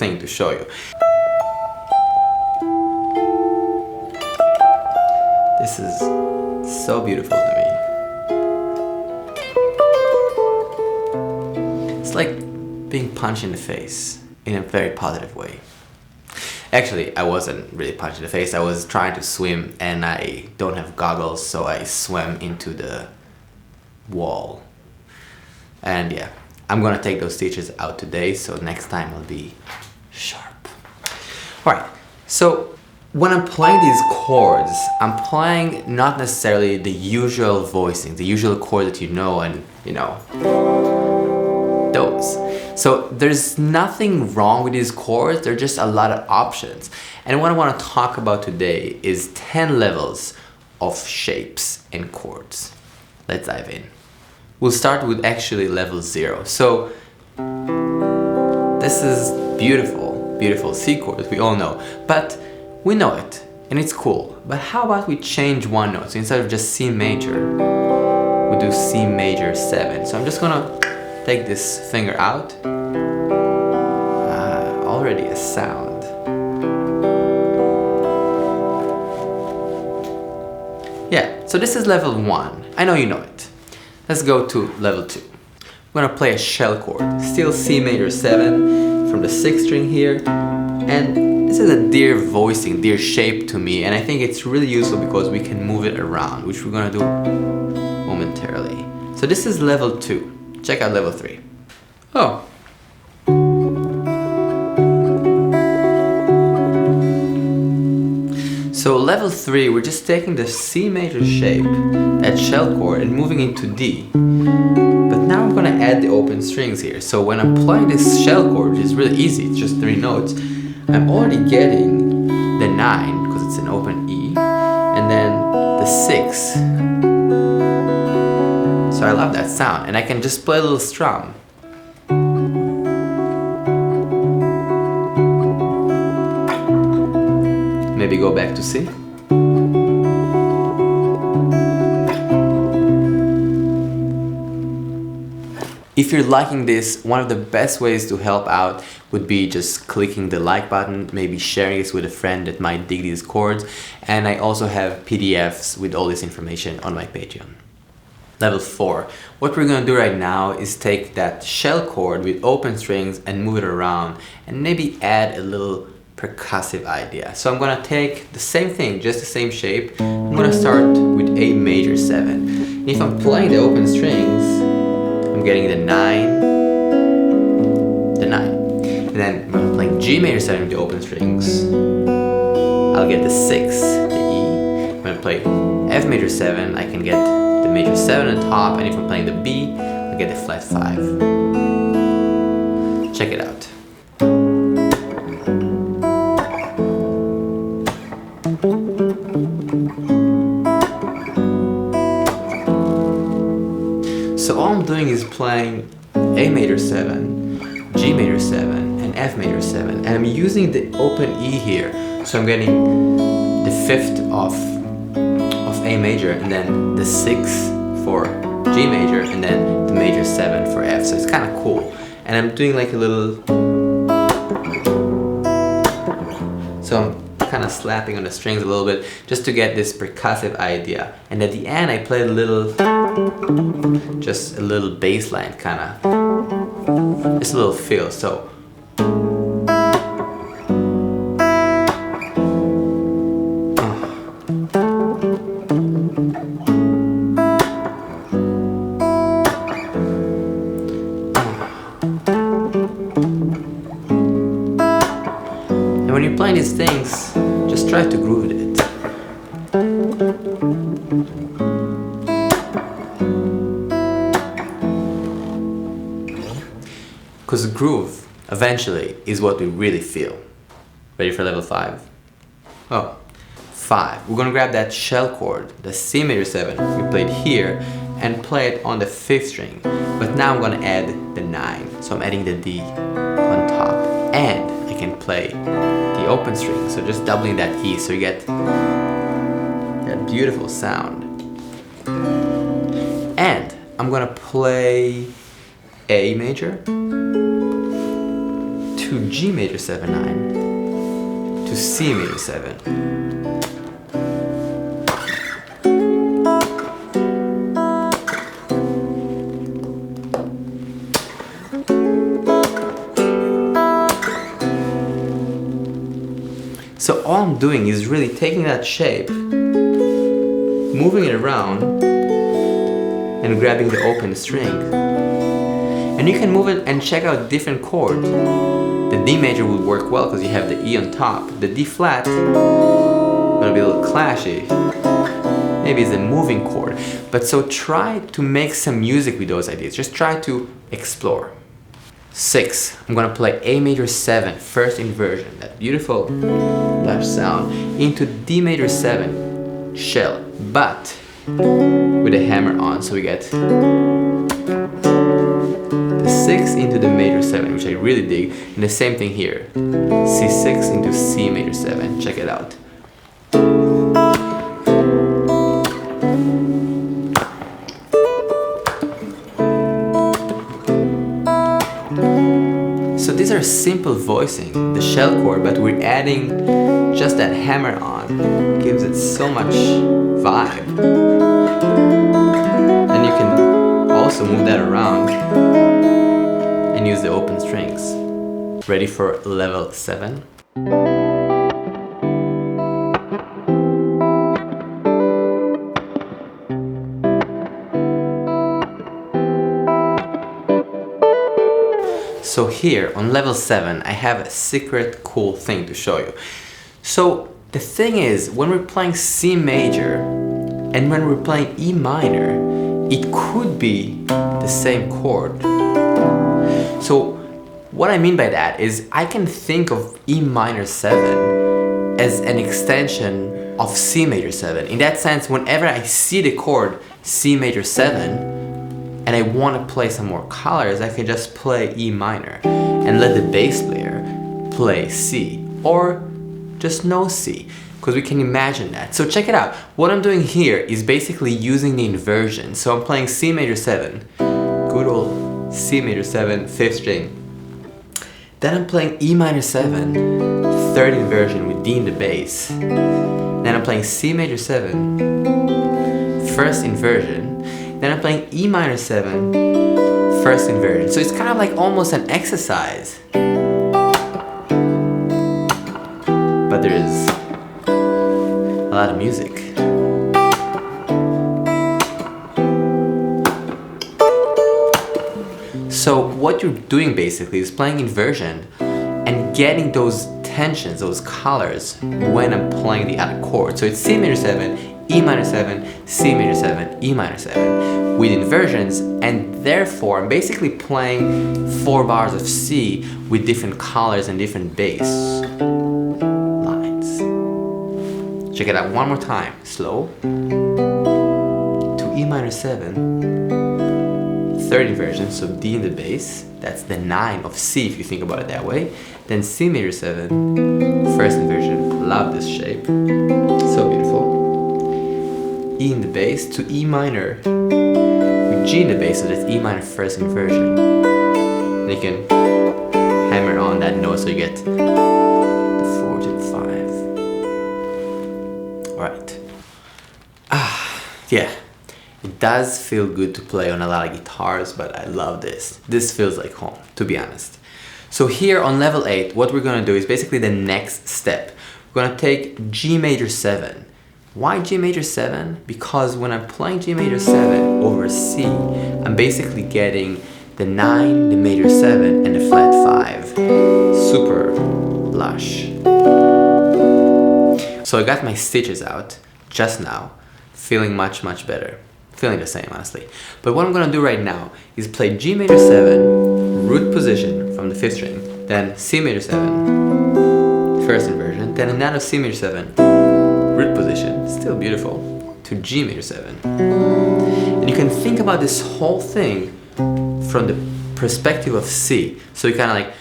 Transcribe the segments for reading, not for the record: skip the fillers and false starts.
thing to show you. This is so beautiful to me. It's like being punched in the face in a very positive way. Actually, I wasn't really punched in the face. I was trying to swim and I don't have goggles, so I swam into the wall. And yeah, I'm gonna take those stitches out today, so next time I'll be sharp. Alright, so when I'm playing these chords, I'm playing not necessarily the usual voicing, the usual chord that you know, and you know, those. So there's nothing wrong with these chords, there are just a lot of options. And what I want to talk about today is 10 levels of shapes and chords. Let's dive in. We'll start with actually level 0. So this is beautiful, beautiful C chord, we all know. But we know it, and it's cool. But how about we change one note? So instead of just C major, we do C major 7. So I'm just gonna take this finger out. Already a sound. Yeah, so this is level 1. I know you know it. Let's go to level 2. I'm gonna play a shell chord. Still C major 7 from the 6th string here. And this is a dear voicing, dear shape to me, and I think it's really useful because we can move it around, which we're gonna do momentarily. So this is level 2. Check out level 3. Oh. So level 3, we're just taking the C major shape, that shell chord, and moving into D. But now I'm gonna add the open strings here. So when I'm playing this shell chord, which is really easy, it's just 3 notes, I'm already getting the 9, because it's an open E, and then the 6. So I love that sound, and I can just play a little strum. Maybe go back to C. If you're liking this, one of the best ways to help out would be just clicking the like button, maybe sharing this with a friend that might dig these chords, and I also have PDFs with all this information on my Patreon. Level 4. What we're gonna do right now is take that shell chord with open strings and move it around and maybe add a little percussive idea. So I'm gonna take the same thing, just the same shape. I'm gonna start with A major 7. And if I'm playing the open strings, I'm getting the 9, the 9. And then when I'm playing G major 7 with the open strings, I'll get the 6, the E. When I play F major 7, I can get the major 7 on top, and if I'm playing the B, I'll get the flat 5. Check it out. So all I'm doing is playing A major 7, G major 7, and F major 7, and I'm using the open E here. So I'm getting the 5th of A major, and then the 6th for G major, and then the major 7 for F. So it's kind of cool. And I'm doing like a little, so I'm kind of slapping on the strings a little bit just to get this percussive idea. And at the end I play a little, just a little bass line, kind of, just a little feel. So and when you're playing these things, just try to groove with it. Because groove, eventually, is what we really feel. Ready for level 5? Oh, 5. We're gonna grab that shell chord, the C major 7 we played here, and play it on the 5th string. But now I'm gonna add the 9. So I'm adding the D on top. And I can play the open string, so just doubling that E, so you get that beautiful sound. And I'm gonna play A major, 2 into G major 7/9 to C major 7. So all I'm doing is really taking that shape, moving it around, and grabbing the open string. And you can move it and check out different chords. The D major would work well because you have the E on top. The D flat, gonna be a little clashy. Maybe it's a moving chord. But so try to make some music with those ideas. Just try to explore. 6, I'm gonna play A major 7, first inversion, that beautiful lush sound, into D major 7, shell, but with a hammer on, so we get the 6 into the major 7, which I really dig, and the same thing here, C6 into C major 7, check it out. So these are simple voicing, the shell chord, but we're adding just that hammer on. Gives it so much vibe. And you can also move that around and use the open strings. Ready for level 7? So here on level 7, I have a secret cool thing to show you. So the thing is, when we're playing C major and when we're playing E minor, it could be the same chord. So what I mean by that is I can think of E minor 7 as an extension of C major 7. In that sense, whenever I see the chord C major 7, and I want to play some more colors, I can just play E minor and let the bass player play C, or just no C, because we can imagine that. So check it out. What I'm doing here is basically using the inversion. So I'm playing C major 7, good old C major 7, 5th string. Then I'm playing E minor 7, 3rd inversion with D in the bass. Then I'm playing C major 7, 1st inversion. Then I'm playing E minor 7, 1st inversion. So it's kind of like almost an exercise. But there is a lot of music. So what you're doing basically is playing inversion and getting those tensions, those colors when I'm playing the other chord. So it's C major 7, E minor 7, C major 7, E minor 7 with inversions, and therefore I'm basically playing 4 bars of C with different colors and different bass lines. Check it out one more time, slow, to E minor 7, 3rd inversion, so D in the bass, that's the 9 of C if you think about it that way, then C major 7, 1st inversion, love this shape, so beautiful. E in the bass to E minor with G in the bass, so that's E minor 1st inversion. And you can hammer on that note so you get the 4 to the 5. Alright. Yeah. It does feel good to play on a lot of guitars, but I love this. This feels like home, to be honest. So here on level 8, what we're gonna do is basically the next step. We're gonna take G major 7. Why G major 7? Because when I'm playing G major 7 over C, I'm basically getting the 9, the major 7, and the flat 5. Super lush. So I got my stitches out just now, feeling much, much better. Feeling the same, honestly. But what I'm gonna do right now is play G major 7, root position from the 5th string, then C major 7, 1st inversion, then another C major 7, root position, still beautiful, to G major 7. And you can think about this whole thing from the perspective of C. So you kind of like,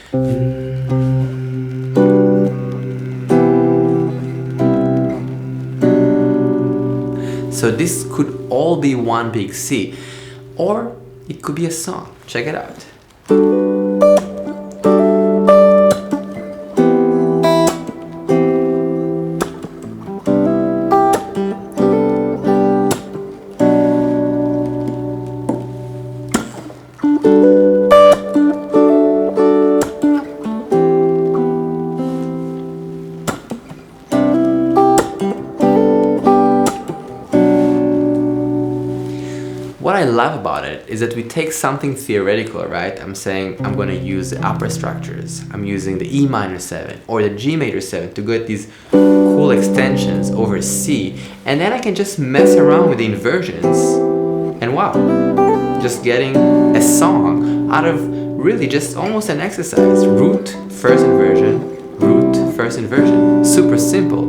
so this could all be one big C, or it could be a song. Check it out. I love about it is that we take something theoretical, right? I'm saying I'm gonna use the upper structures. I'm using the E minor 7 or the G major 7 to get these cool extensions over C, and then I can just mess around with the inversions, and wow, just getting a song out of really just almost an exercise. Root, first inversion, root, first inversion. Super simple,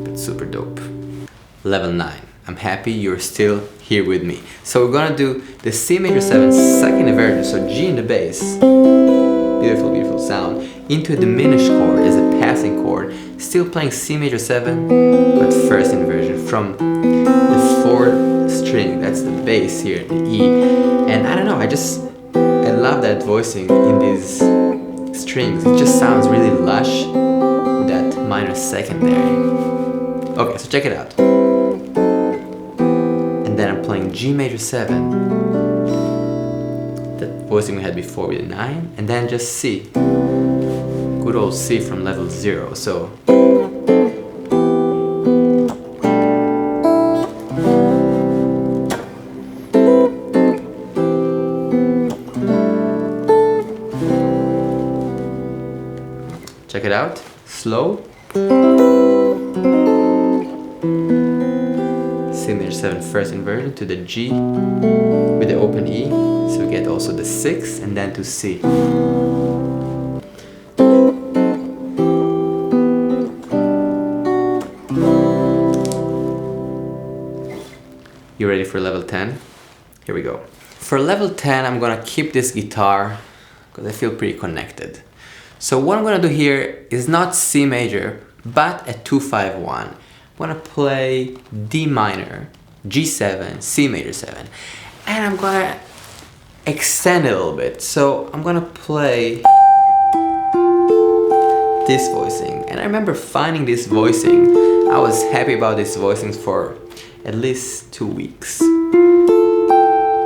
but super dope. Level 9. I'm happy you're still here with me. So we're gonna do the C major 7 second inversion, so G in the bass, beautiful, beautiful sound, into a diminished chord as a passing chord, still playing C major 7, but first inversion from the 4th string, that's the bass here, the E. And I don't know, I love that voicing in these strings. It just sounds really lush with that minor second there. Okay, so check it out. And then I'm playing G major 7, that voicing we had before with a 9, and then just C, good old C from level 0. So check it out, slow. C major 7 first inversion to the G with the open E, so we get also the 6, and then to C. You ready for level 10? Here we go. For level 10, I'm gonna keep this guitar because I feel pretty connected. So what I'm gonna do here is not C major, but a 2-5-1. I'm gonna play D minor, G7, C major 7, and I'm gonna extend it a little bit. So I'm gonna play this voicing, and I remember finding this voicing. I was happy about this voicings for at least 2 weeks.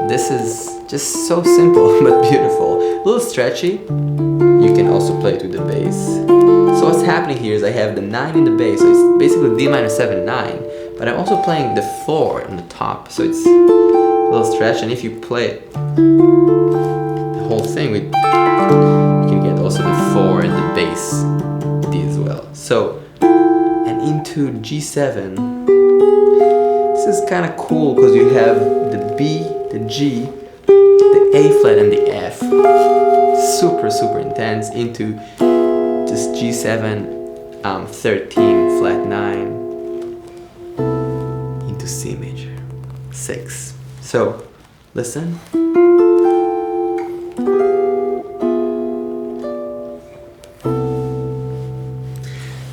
This is just so simple but beautiful, a little stretchy. You can also play it with the bass. So what's happening here is I have the 9 in the bass, so it's basically D minor 7, 9, but I'm also playing the 4 on the top, so it's a little stretch, and if you play it, the whole thing, you can get also the 4 and the bass D as well. So, and into G7, this is kind of cool because you have the B, the G, the A flat and the F, super, super intense, into just G7, 13, flat 9, into C major, 6. So, listen.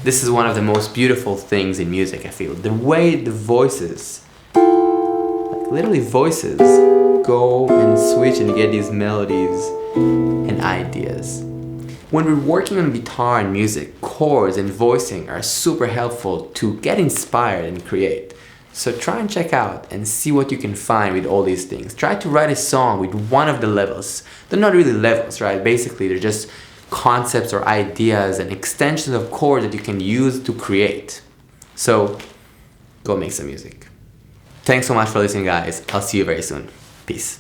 This is one of the most beautiful things in music, I feel. The way the voices, like literally voices, go and switch and get these melodies and ideas. When we're working on guitar and music, chords and voicing are super helpful to get inspired and create. So try and check out and see what you can find with all these things. Try to write a song with one of the levels. They're not really levels, right? Basically, they're just concepts or ideas and extensions of chords that you can use to create. So go make some music. Thanks so much for listening, guys. I'll see you very soon. Peace.